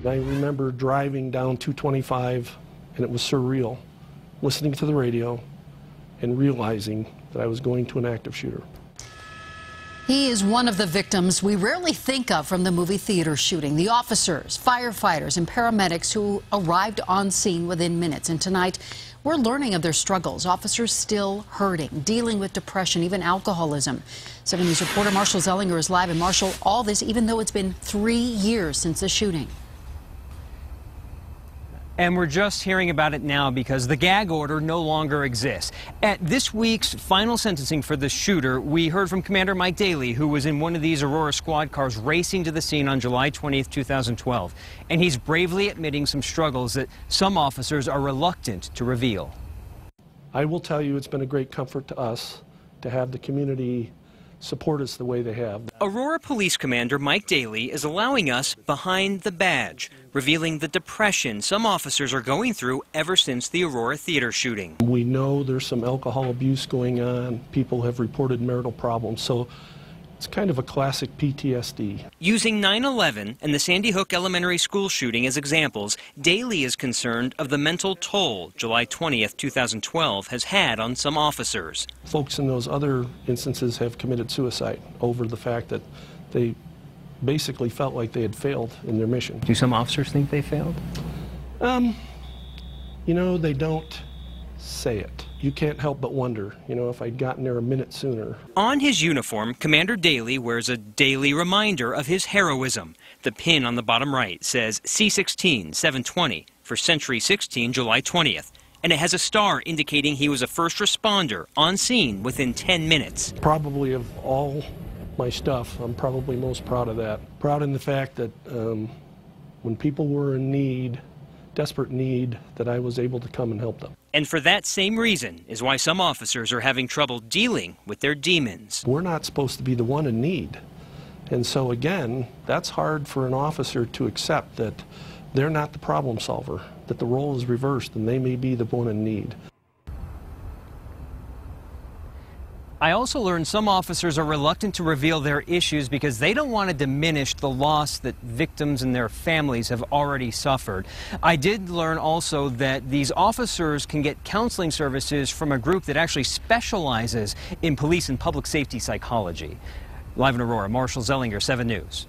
I remember driving down 225, and it was surreal, listening to the radio and realizing that I was going to an active shooter. He is one of the victims we rarely think of from the movie theater shooting. The officers, firefighters, and paramedics who arrived on scene within minutes. And tonight, we're learning of their struggles. Officers still hurting, dealing with depression, even alcoholism. 7 News reporter Marshall Zelinger is live. And Marshall, all this even though it's been 3 years since the shooting. And we're just hearing about it now because the gag order no longer exists. At this week's final sentencing for the shooter, we heard from Commander Mike Daly, who was in one of these Aurora squad cars racing to the scene on July 20th, 2012. And he's bravely admitting some struggles that some officers are reluctant to reveal. I will tell you it's been a great comfort to us to have the community support us the way they have. Aurora Police Commander Mike Daly is allowing us behind the badge, revealing the depression some officers are going through ever since the Aurora theater shooting. We know there's some alcohol abuse going on. People have reported marital problems, so it's kind of a classic PTSD. Using 9/11 and the Sandy Hook Elementary School shooting as examples, Daly is concerned of the mental toll July 20th, 2012 has had on some officers. Folks in those other instances have committed suicide over the fact that they basically felt like they had failed in their mission. Do some officers think they failed? You know, they don't say it. You can't help but wonder, you know, if I'd gotten there a minute sooner. On his uniform, Commander Daly wears a daily reminder of his heroism. The pin on the bottom right says C-16 720 for Century 16 July 20th. And it has a star indicating he was a first responder on scene within 10 minutes. Probably of all my stuff, I'm probably most proud of that. Proud in the fact that when people were in need, desperate need, that I was able to come and help them. And for that same reason is why some officers are having trouble dealing with their demons. We're not supposed to be the one in need. And so again, that's hard for an officer to accept, that they're not the problem solver, that the role is reversed and they may be the one in need. I also learned some officers are reluctant to reveal their issues because they don't want to diminish the loss that victims and their families have already suffered. I did learn also that these officers can get counseling services from a group that actually specializes in police and public safety psychology. Live in Aurora, Marshall Zelinger, 7 News.